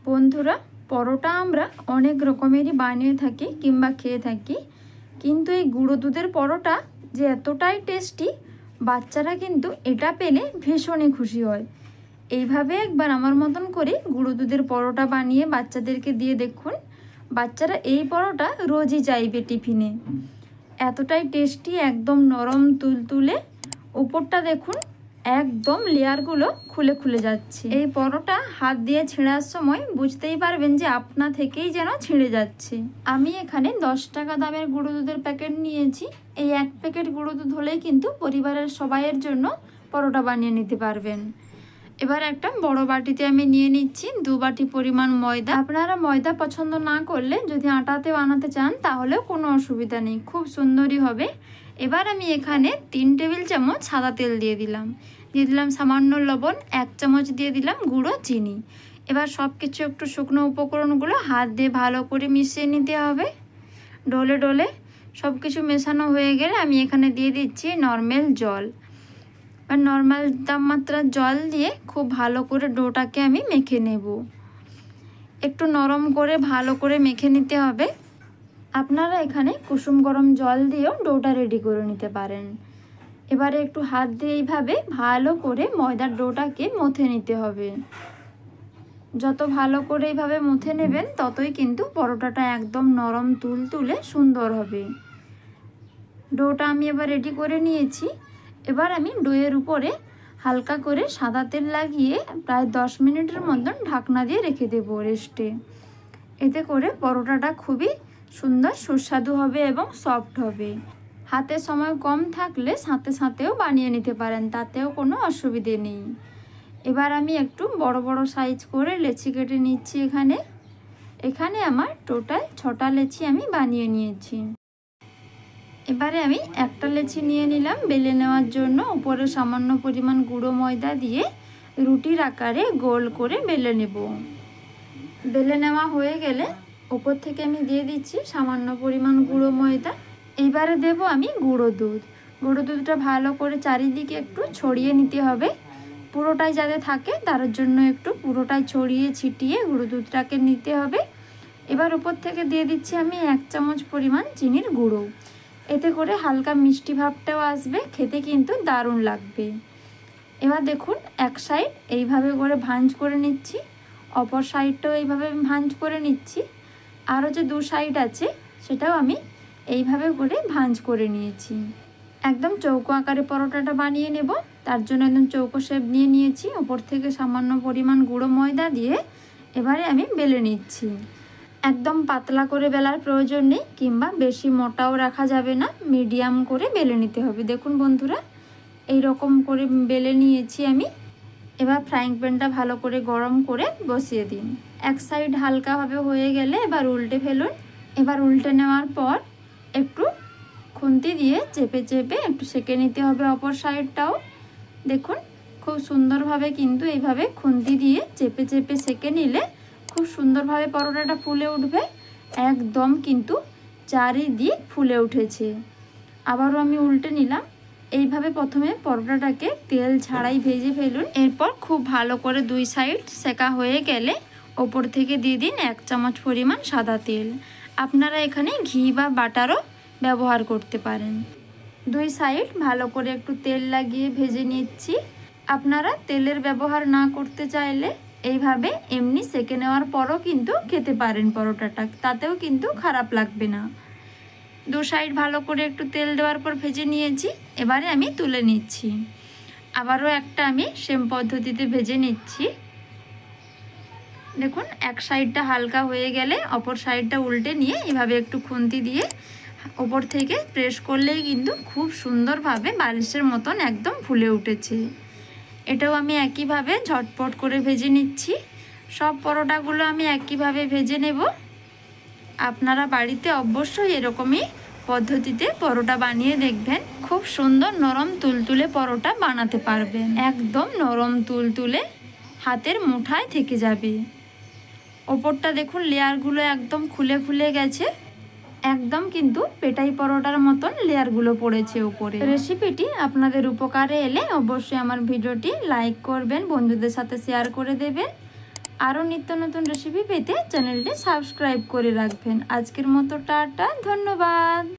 বন্ধুরা, পরোটা আমরা অনেক রকমেরই বানিয়ে থাকি কিংবা খেয়ে থাকি, কিন্তু এই গুঁড়ো দুধের পরোটা যে এতটাই টেস্টি, বাচ্চারা কিন্তু এটা পেলে ভীষণই খুশি হয়। এইভাবে একবার আমার মতন করে গুঁড়ো দুধের পরোটা বানিয়ে বাচ্চাদেরকে দিয়ে দেখুন, বাচ্চারা এই পরোটা রোজই চাইবে টিফিনে। এতটাই টেস্টি, একদম নরম তুলতুলে, উপরটা দেখুন একদম লেয়ারগুলো খুলে খুলে যাচ্ছে। এই পরোটা হাত দিয়ে ছেঁড়ার সময় বুঝতেই পারবেন যে আপনা থেকেই যেন ছিঁড়ে যাচ্ছে। আমি এখানে 10 টাকা দামের গুঁড়ো দুধের প্যাকেট নিয়েছি। এই এক প্যাকেট গুঁড়ো দুধ হলেই কিন্তু পরিবারের সবাইয়ের জন্য পরোটা বানিয়ে নিতে পারবেন। এবার একটা বড় বাটিতে আমি নিয়ে নিচ্ছি 2 বাটি পরিমাণ ময়দা। আপনারা ময়দা পছন্দ না করলে যদি আটাতে বানাতে চান তাহলেও কোনো অসুবিধা নেই, খুব সুন্দরই হবে। এবার আমি এখানে 3 টেবিল চামচ সাদা তেল দিয়ে দিলাম সামান্য লবণ, 1 চামচ দিয়ে দিলাম গুঁড়ো চিনি। এবার সব কিছু একটু শুকনো উপকরণগুলো হাত দিয়ে ভালো করে মিশিয়ে নিতে হবে। ডলে ডলে সব কিছু মেশানো হয়ে গেলে আমি এখানে দিয়ে দিচ্ছি নর্মাল জল। আর নর্মাল তাপমাত্রার জল দিয়ে খুব ভালো করে ডোটাকে আমি মেখে নেব। একটু নরম করে ভালো করে মেখে নিতে হবে। আপনারা এখানে কুসুম গরম জল দিয়েও ডোটা রেডি করে নিতে পারেন। এবারে একটু হাত দিয়ে এইভাবে ভালো করে ময়দার ডোটাকে মথে নিতে হবে। যত ভালো করে এইভাবে মথে নেবেন ততই কিন্তু পরোটাটা একদম নরম তুলতুলে সুন্দর হবে। ডোটা আমি এবার রেডি করে নিয়েছি। এবার আমি ডোয়ের উপরে হালকা করে সাদা তেল লাগিয়ে প্রায় 10 মিনিটের মতন ঢাকনা দিয়ে রেখে দেবো রেস্টে। এতে করে পরোটাটা খুবই সুন্দর সুস্বাদু হবে এবং সফট হবে। হাতে সময় কম থাকলে সাথে সাথেও বানিয়ে নিতে পারেন, তাতেও কোনো অসুবিধে নেই। এবার আমি একটু বড় বড় সাইজ করে লেচি কেটে নিচ্ছি। এখানে আমার টোটাল 6টা লেচি আমি বানিয়ে নিয়েছি। এবারে আমি একটা লেচি নিয়ে নিলাম বেলে নেওয়ার জন্য। উপরে সামান্য পরিমাণ গুঁড়ো ময়দা দিয়ে রুটির আকারে গোল করে বেলে নেব। বেলে নেওয়া হয়ে গেলে উপর থেকে আমি দিয়ে দিচ্ছি সামান্য পরিমাণ গুঁড়ো ময়দা। এবারে দেব আমি গুঁড়ো দুধটা ভালো করে চারিদিকে একটু ছড়িয়ে নিতে হবে। পুরোটাই যাতে থাকে তার জন্য একটু পুরোটাই ছড়িয়ে ছিটিয়ে গুঁড়ো দুধটাকে নিতে হবে। এবার উপর থেকে দিয়ে দিচ্ছি আমি 1 চামচ পরিমাণ চিনির গুঁড়ো। এতে করে হালকা মিষ্টি ভাবটাও আসবে, খেতে কিন্তু দারুণ লাগবে। এবার দেখুন এক সাইড এইভাবে করে ভাঁজ করে নিচ্ছি, অপর সাইডটাও এইভাবে ভাঁজ করে নিচ্ছি। আরও যে 2 সাইড আছে সেটাও আমি এইভাবে করে ভাঁজ করে নিয়েছি। একদম চৌকো আকারে পরোটাটা বানিয়ে নেব, তার জন্য একদম চৌকো শেপ নিয়ে নিয়েছি। উপর থেকে সামান্য পরিমাণ গুঁড়ো ময়দা দিয়ে এবারে আমি বেলে নিচ্ছি। একদম পাতলা করে বেলার প্রয়োজন নেই, কিংবা বেশি মোটাও রাখা যাবে না, মিডিয়াম করে বেলে নিতে হবে। দেখুন বন্ধুরা, এই রকম করে বেলে নিয়েছি আমি। এবার ফ্রাইং প্যানটা ভালো করে গরম করে বসিয়ে দিন। এক সাইড হালকাভাবে হয়ে গেলে এবার উল্টে ফেলুন। এবার উল্টে নেওয়ার পর একটু খুন্তি দিয়ে চেপে চেপে একটু সেঁকে নিতে হবে অপর সাইডটাও। দেখুন খুব সুন্দরভাবে কিন্তু এইভাবে খুন্তি দিয়ে চেপে চেপে সেঁকে নিলে খুব সুন্দরভাবে পরোটাটা ফুলে উঠবে। একদম কিন্তু চারিদিক ফুলে উঠেছে। আবারও আমি উল্টে নিলাম। এইভাবে প্রথমে পরোটাটাকে তেল ছাড়াই ভেজে ফেলুন। এরপর খুব ভালো করে 2 সাইড সেঁকা হয়ে গেলে ওপর থেকে দিয়ে দিন 1 চামচ পরিমাণ সাদা তেল। আপনারা এখানে ঘি বা বাটারও ব্যবহার করতে পারেন। 2 সাইড ভালো করে একটু তেল লাগিয়ে ভেজে নিচ্ছি। আপনারা তেলের ব্যবহার না করতে চাইলে এইভাবে এমনি সেঁকে নেওয়ার পরও কিন্তু খেতে পারেন পরোটাটা, তাতেও কিন্তু খারাপ লাগবে না। 2 সাইড ভালো করে একটু তেল দেওয়ার পর ভেজে নিয়েছি। এবারে আমি তুলে নিচ্ছি। আবারও একটা আমি সেম পদ্ধতিতে ভেজে নিচ্ছি। দেখুন এক সাইডটা হালকা হয়ে গেলে অপর সাইডটা উল্টে নিয়ে এভাবে একটু খুন্তি দিয়ে ওপর থেকে প্রেস করলেই কিন্তু খুব সুন্দরভাবে বালিশের মতন একদম ফুলে উঠেছে। এটাও আমি একইভাবে ঝটপট করে ভেজে নিচ্ছি। সব পরোটাগুলো আমি একইভাবে ভেজে নেব। আপনারা বাড়িতে অবশ্যই এরকমই পদ্ধতিতে পরোটা বানিয়ে দেখবেন, খুব সুন্দর নরম তুলতুলে পরোটা বানাতে পারবেন। একদম নরম তুলতুলে হাতের মুঠায় থেকে যাবে। ওপরটা দেখুন লেয়ারগুলো একদম খুলে খুলে গেছে, একদম কিন্তু পেটাই পরোটার মতন লেয়ারগুলো পড়েছে উপরে। রেসিপিটি আপনাদের উপকারে এলে অবশ্যই আমার ভিডিওটি লাইক করবেন, বন্ধুদের সাথে শেয়ার করে দেবেন। আরও নিত্য নতুন রেসিপি পেতে চ্যানেলটি সাবস্ক্রাইব করে রাখবেন। আজকের মতো টাটা, ধন্যবাদ।